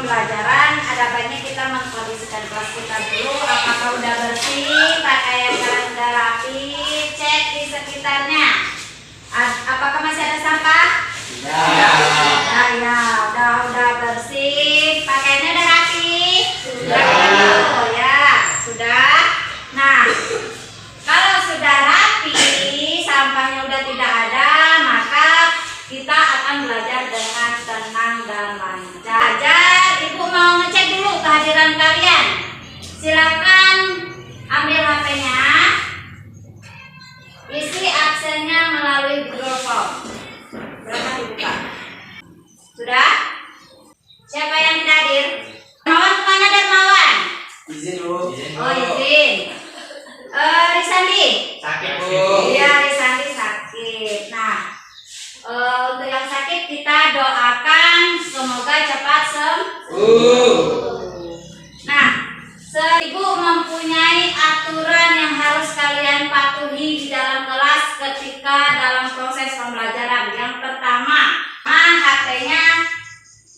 pembelajaran, ada baiknya kita mengkondisikan kelas kita dulu. Apakah udah bersih, pakaian kalian udah rapi, cek di sekitarnya. Apakah masih ada sampah? Ya, udah bersih, pakaiannya udah rapi. Sudah, ya, sudah. Nah, kalau sudah rapi, sampahnya udah tidak ada, maka kita akan belajar dengan tenang dan lancar. Ibu mau ngecek dulu kehadiran kalian. Silakan ambil HP-nya, isi absennya melalui Google Form. Silakan dibuka. Sudah? Siapa yang tidak hadir? Dermawan kemana Dermawan? Izin dulu. Oh, izin. Risandi? Sakit Bu. Iya, Risandi sakit. Nah, untuk yang sakit kita doakan semoga cepat sembuh. Nah, Ibu mempunyai aturan yang harus kalian patuhi di dalam kelas ketika dalam proses pembelajaran. Yang pertama, HP-nya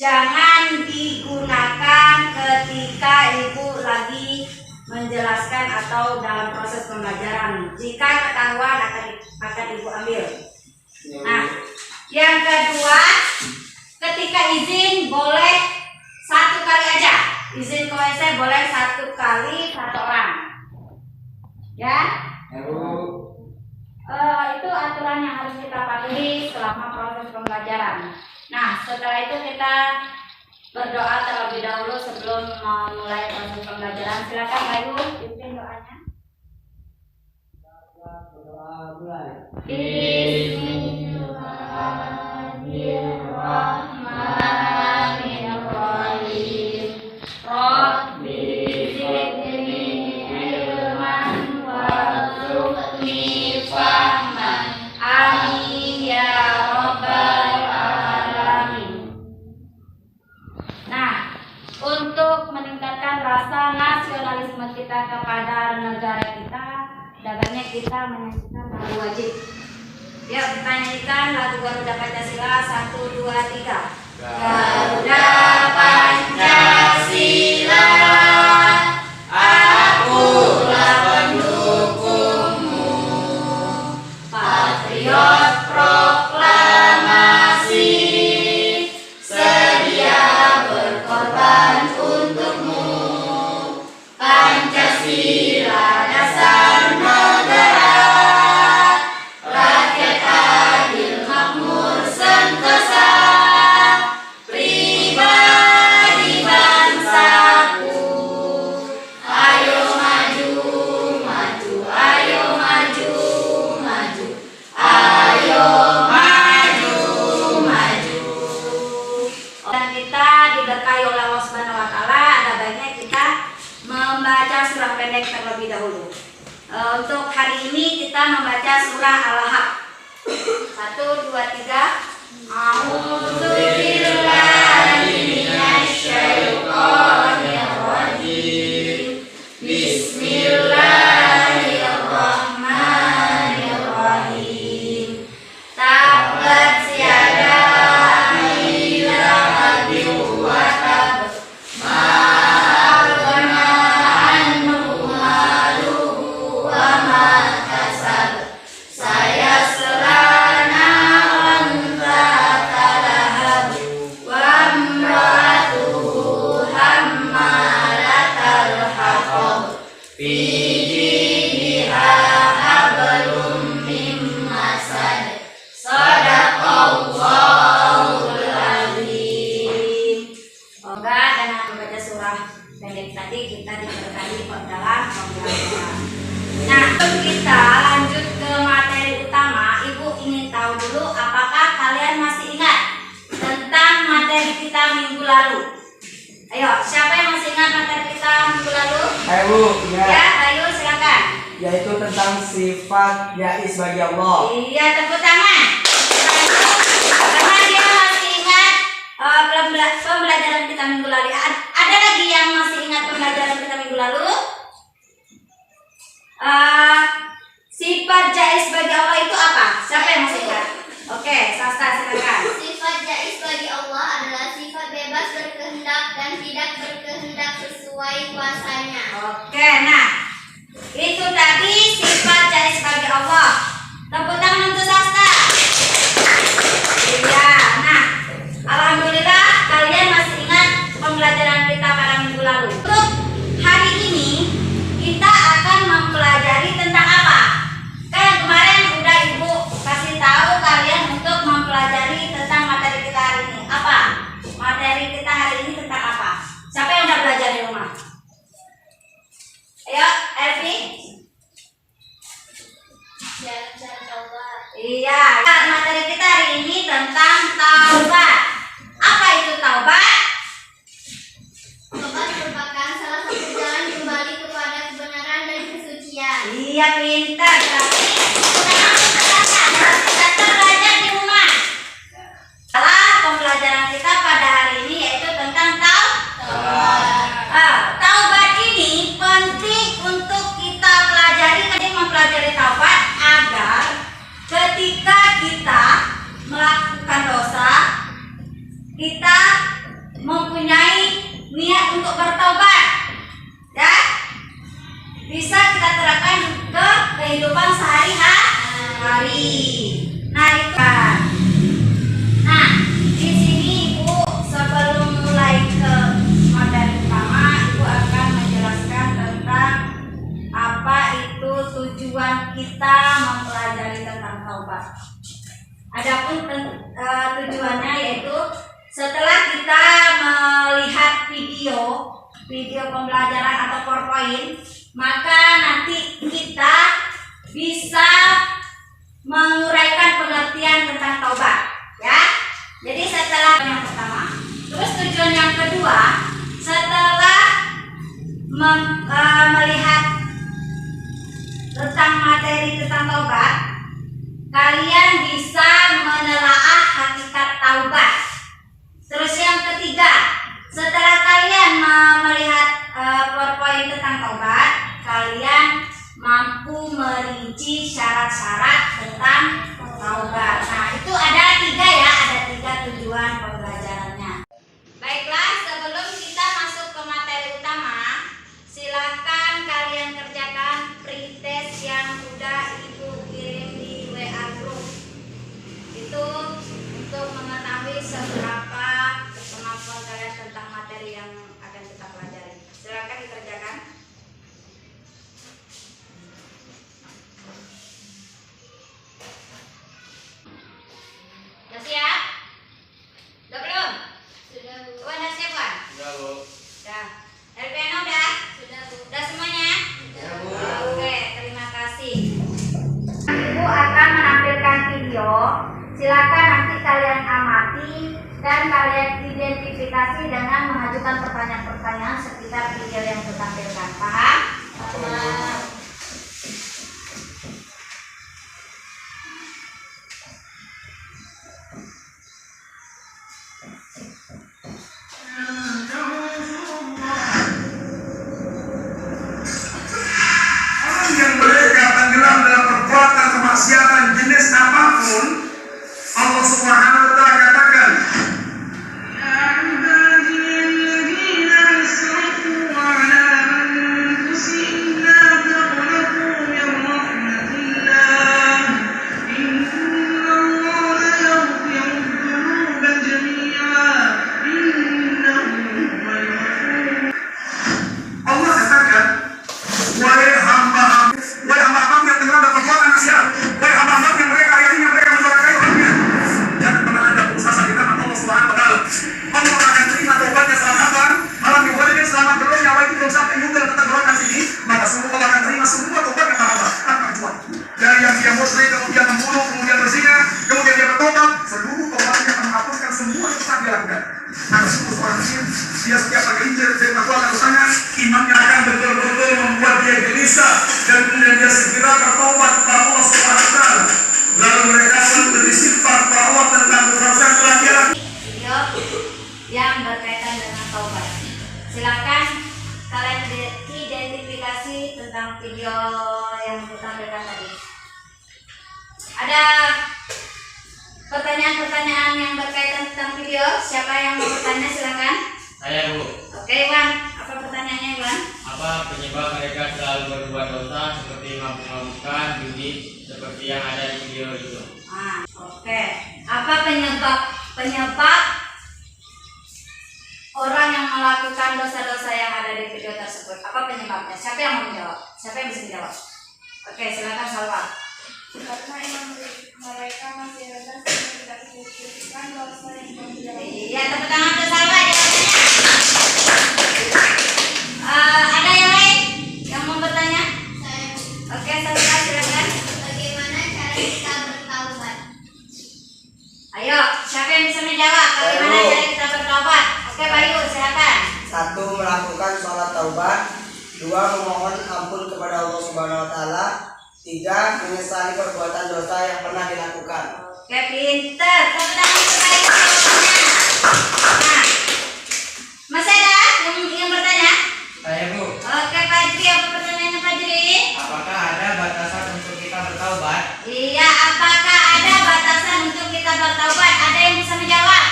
jangan digunakan ketika Ibu lagi menjelaskan atau dalam proses pembelajaran. Jika ketahuan akan Ibu ambil. Nah, yang kedua, ketika izin boleh satu kali aja. Izin ke WC boleh satu kali satu orang. Ya? Itu aturan yang harus kita patuhi selama proses pembelajaran. Nah, setelah itu kita berdoa terlebih dahulu sebelum memulai proses pembelajaran. Silakan Bayu, pimpin doanya. Bismillahirrahmanirrahim. Rabbi zidni ilman warzuqni fahman. Amin ya rabbal alamin. Nah, untuk meningkatkan rasa nasionalisme kita kepada negara kita, dagangnya kita menyanyikan lagu wajib. Ya, kita nyanyikan lagu Garuda Pancasila 1, 2, 3. Garuda Pancasila, akulah pendukungmu. Patriot proklamasi, sedia berkorban untukmu. Pancasila dasar negara, rakyat adil makmur sentosa, pribadi bangsaku. Ayo maju, maju, ayo maju, maju, ayo maju, maju. Dan kita diberkahi oleh Allah Subhanahu wa Ta'ala, ada baiknya kita membaca surah pendek terlebih dahulu. Untuk hari ini kita membaca surah Al-Lahab. 1, 2, 3. A'udzubillahi minasyaitonirrajim. Bismillahirrahmanirrahim. Tabbat yada abi lahabin wa tab. Ya, ayo silakan. Yaitu tentang sifat yais bagi Allah. Iya, tepuk tangan. Karena dia masih ingat pembelajaran kita minggu lalu. Ada lagi yang masih ingat pembelajaran kita minggu lalu? Sifat jais bagi Allah itu apa? Siapa yang masih ingat? Oke, Sasta silakan. Sifat jais bagi Allah adalah sifat bebas berkehendak dan Oke, nah itu tadi sifat jais bagi Allah. Tepuk tangan untuk Sasta. Iya, nah alhamdulillah kalian masih ingat pembelajaran kita pada minggu lalu. Untuk hari ini kita akan mempelajari tentang apa? Kan kemarin udah Ibu kasih tahu kalian untuk mempelajari tentang materi kita hari ini. Apa? Materi kita hari ini tentang apa? Siapa yang udah belajar di rumah? Ayo, Elvi. Iya, materi kita hari ini tentang taubat. Apa itu taubat? Taubat merupakan salah satu jalan kembali kepada kebenaran dan kesucian. Iya, pintar. Tapi kita belajar di rumah. Pembelajaran kita pada hari ini yaitu tentang taubat. Taubat ini penting untuk kita pelajari. Tadi mempelajari taubat agar ketika kita melakukan dosa, kita mempunyai niat untuk bertobat, ya, bisa kita terapkan ke kehidupan sehari-hari. Nah itu kan. Nah di sini Ibu sebelum mulai ke materi utama, Ibu akan menjelaskan tentang apa itu tujuan kita mempelajari tentang taubat. Adapun tujuannya yaitu setelah kita melihat video pembelajaran atau PowerPoint, maka nanti kita bisa menguraikan pengertian tentang taubat, ya. Jadi setelah yang pertama, terus tujuan yang kedua, setelah melihat tentang materi tentang taubat, kalian bisa menelaah hakikat taubat. Terus yang ketiga, setelah kalian melihat PowerPoint tentang taubat, kalian mampu merinci syarat-syarat tentang taubat. Nah itu ada tiga ya, ada tiga tujuan pembelajarannya. Baiklah, sebelum kita masuk ke materi utama, silakan kalian kerjakan pretest yang udah Ibu kirim di WA group. Itu untuk mengetahui seberapa kemampuan kalian tentang materi yang akan kita pelajari. Silakan dikerjakan. Udah siap? Udah belum? Sudah, Bu. Udah siap kan? Sudah, Bu. Udah. LPN udah? Sudah, Bu. Udah semuanya? Ya, Bu. Oke, terima kasih. Ibu akan menampilkan video. Silakan nanti kalian amati dan kalian identifikasi dengan mengajukan pertanyaan-pertanyaan sekitar video yang ditampilkan. Paham? Paham. Orang yang mereka tenggelam dalam perbuatan kemaksiatan jenis apapun, Allah Subhanahu wa Ta'ala katakan, "Ya ibadiyalladzina asrafu 'ala anfusihim la taqnatu min rahmatillah, innallaha yaghfiru dzunuba jami'a, innahu huwal ghafur." Allah katakan, wahai hamba-hamba yang tenggelam dalam perbuatan maksiat, wahai hamba-hamba yang mereka akhirnya mereka mendurhakai orangnya, jangan pernah ada putus asa di tangan Allah Subhanahu wa Ta'ala. Allah akan terima taubatnya seorang hamba, malam yang selama belum nyawa itu belum sampai juga dalam tenggorokan sini, maka semua Allah akan terima semua taubatnya hamba tanpa kecuali. Dari yang dia musyrik, kemudian membunuh, kemudian berzina, kemudian dia bertobat, seluruh taubatnya akan menghapuskan semua yang telah dia lakukan. Karena sungguh seorang muslim, dia setiap tergelincir dari melakukan dosanya, imannya akan betul-betul membuat dia gelisah dan kemudian dia segera bertobat kepada Allah Subhanahu wa Ta'ala. Lalu mereka pun beristighfar kepada Allah tentang dosa yang telah dia lakukan. Video yang berkaitan dengan taubat. Silakan kalian identifikasi tentang video yang ditampilkan tadi. Ada pertanyaan-pertanyaan yang berkaitan tentang video? Siapa yang mau bertanya silakan. Saya, Bu. Oke, Iwan. Apa pertanyaannya, Iwan? Apa apa penyebab mereka selalu berbuat dosa seperti mabuk-mabukan, judi, seperti yang ada di video itu? Oke. Apa penyebab orang yang melakukan dosa-dosa yang ada di video tersebut? Apa penyebabnya? Siapa yang mau menjawab? Siapa yang bisa menjawab? Oke, silakan Salwa. Karena iman mereka masih rendah sehingga tidak menunjukkan dosa yang berjauh. Iya, tepuk tangan untuk Salwa jawabannya. Ada yang lain yang mau bertanya? Saya, Oke, Salwa silakan. bagaimana cara kita bertaubat? Ayo, siapa yang bisa menjawab? Bagaimana Bayu. cara kita bertobat? Oke, Bayu, silakan. 1. Melakukan sholat taubat. 2. Memohon ampun kepada Allah Subhanahu wa taala. 3. Menyesali perbuatan dosa yang pernah dilakukan. Oke, pinter. Tepuk tangan untuk Bayu jawabannya. Nah, masih ada yang ingin bertanya? Saya Bu, Oke, Fajri, apa pertanyaannya Fajri? apakah ada batasan untuk kita bertaubat? Iya, apakah ada batasan untuk kita bertaubat? Ada yang bisa menjawab?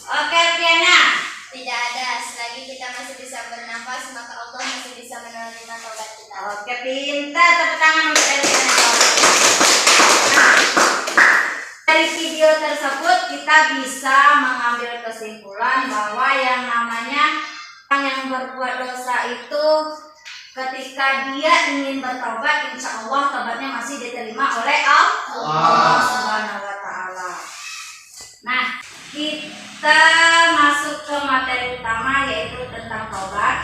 Oke, Piana. Tidak ada. Selagi kita masih bisa bernafas, maka Allah masih bisa menerima taubat kita. Oke, pintar. Tepuk tangan untuk Piana. Dari video tersebut kita bisa mengambil kesimpulan bahwa yang namanya orang yang berbuat dosa itu ketika dia ingin bertobat, insya Allah tobatnya masih diterima oleh Allah Subhanahu wa taala. Nah, kita masuk ke materi utama yaitu tentang tobat.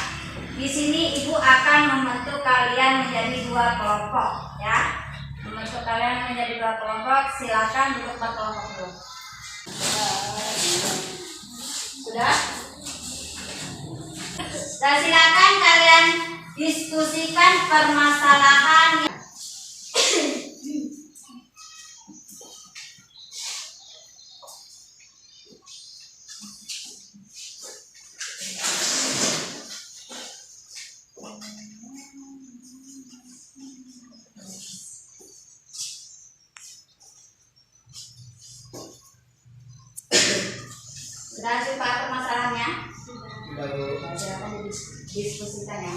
Di sini ibu akan membentuk kalian menjadi 2 kelompok, ya. Membentuk kalian menjadi 2 kelompok. Silakan duduk berkelompok dulu. Sudah? Dan silakan kalian diskusikan permasalahan yang sudah jumpa permasalahannya. Silakan didiskusikan ya.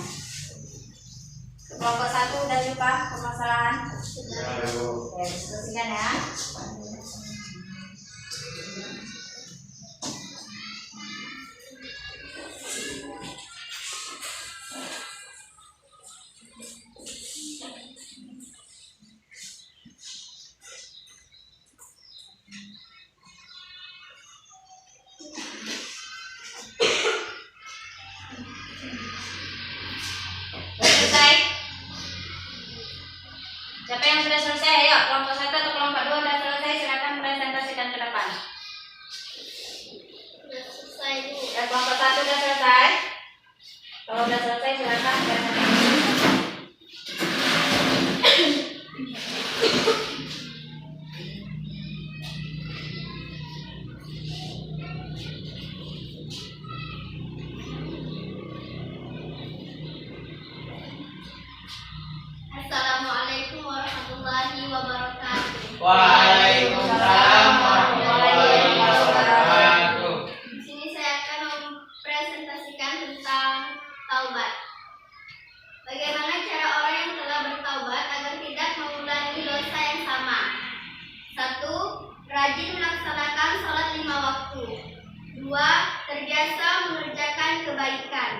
Kelompok 1 udah jumpa permasalahan. Oke, diskusikan ya. Selesai? Siapa yang sudah selesai? Ayo, kelompok 1 atau kelompok 2 sudah selesai, silakan presentasikan ke depan. Selesai Bu. Ya, kelompok 1 sudah selesai. Kalau sudah selesai, silakan presentasikan. Assalamualaikum warahmatullahi wabarakatuh. Waalaikumsalam warahmatullahi wabarakatuh. Di sini saya akan mempresentasikan tentang taubat. Bagaimana cara orang yang telah bertaubat agar tidak mengulangi dosa yang sama? 1. Rajin melaksanakan sholat 5 waktu. 2. Terbiasa mengerjakan kebaikan.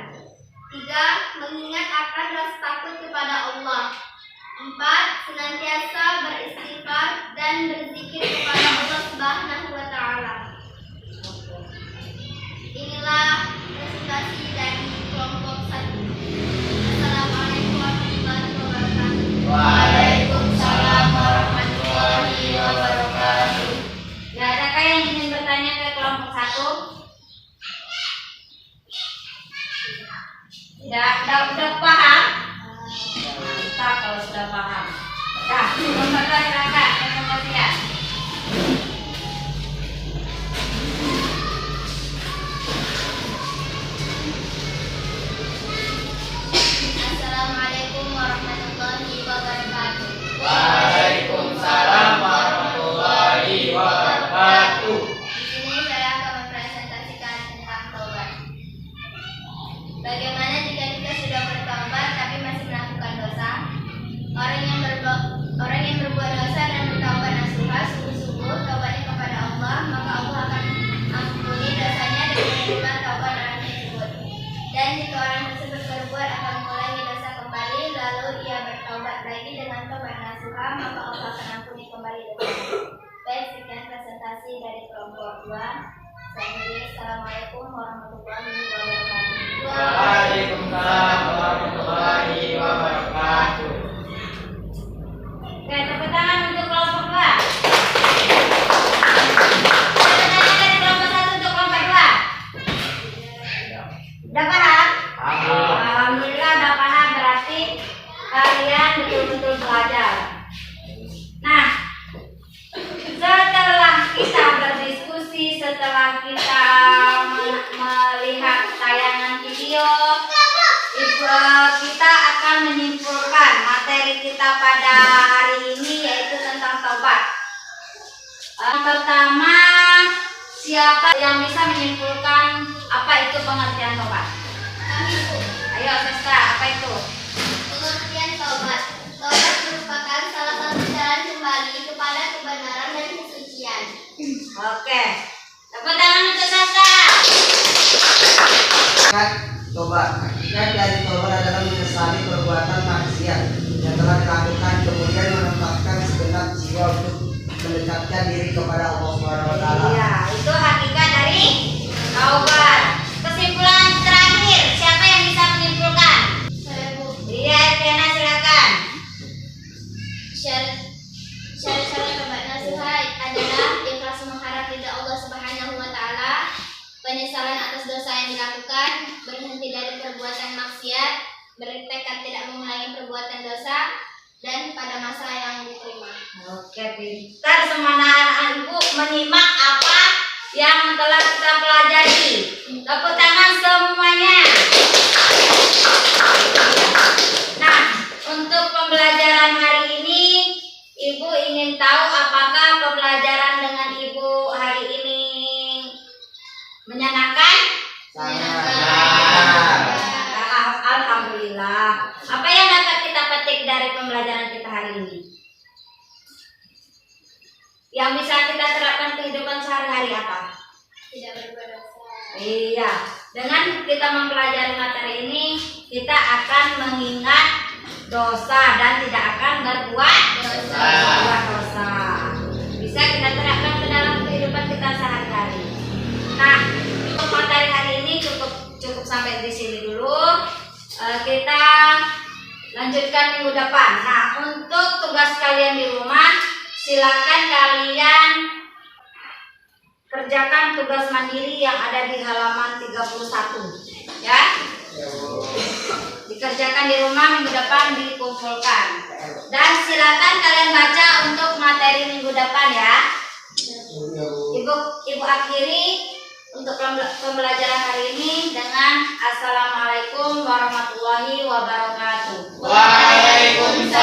3. Mengingat akan rasa takut kepada Allah. 4. Senantiasa beristighfar dan berzikir kepada Allah Subhanahu wa taala. Inilah presentasi dari kelompok 1. Assalamualaikum warahmatullahi wabarakatuh. Waalaikumsalam warahmatullahi wabarakatuh. Ya, adakah yang ingin bertanya ke kelompok 1? Udah paham? Mantap kalau sudah paham. Nah, kelompok 2 silakan presentasikan. hari depan. Baik, sekian presentasi dari kelompok 2. Saya Miri, Assalamualaikum warahmatullahi wabarakatuh. Waalaikumsalam warahmatullahi wabarakatuh. Oke, tepuk tangan untuk kelompok 2. Tepuk tangan dari kelompok 1 untuk kelompok 2. Udah paham? Alhamdulillah udah paham, berarti kalian betul-betul belajar. Nah, setelah kita berdiskusi, setelah kita melihat tayangan video, kita akan menyimpulkan materi kita pada hari ini, yaitu tentang taubat. Pertama, siapa yang bisa menyimpulkan apa itu pengertian taubat? Kami, Bu. Ayo, Sesta, apa itu? Pengertian taubat. Taubat merupakan salah satu jalan kembali kepada kebenaran dan kesucian. Oke, tepuk tangan untuk Sesta. Hakikat dari tobat adalah menyesali perbuatan maksiat yang telah dilakukan, kemudian menempatkan segenap jiwa untuk mendekatkan diri kepada Allah Subhanahu wa taala. Iya, itu hakikat dari taubat. Kesimpulan terakhir, siapa yang bisa menyimpulkan? Saya, Bu. Iya, Tiana, silakan. Syarat-syarat taubat nasuha adalah ikhlas mengharap ridha Allah Subhanahu wa taala, penyesalan atas dosa yang dilakukan, berhenti dari perbuatan maksiat, bertekad tidak mengulangi perbuatan dosa, dan pada masa yang diterima. Oke, pintar semua anak-anak ibu menyimak apa yang telah kita pelajari. Tepuk tangan semuanya. Nah, untuk pembelajaran hari ini, ibu ingin tahu apakah pembelajaran dengan ibu hari ini menyenangkan? Alhamdulillah. Apa yang dapat kita petik dari pembelajaran kita hari ini? Yang bisa kita terapkan kehidupan sehari-hari apa? Tidak berbuat dosa. Iya, dengan kita mempelajari materi ini, kita akan mengingat dosa dan tidak akan berbuat dosa. Bisa kita terapkan ke dalam kehidupan kita sehari-hari. Nah, untuk materi hari ini cukup sampai di sini dulu. Kita lanjutkan minggu depan. Nah, untuk tugas kalian di rumah, silakan kalian kerjakan tugas mandiri yang ada di halaman 31, ya. Dikerjakan di rumah, minggu depan dikumpulkan. Dan silakan kalian baca untuk materi minggu depan, ya. Ibu akhiri untuk pembelajaran hari ini dengan Assalamualaikum warahmatullahi wabarakatuh. Waalaikumsalam.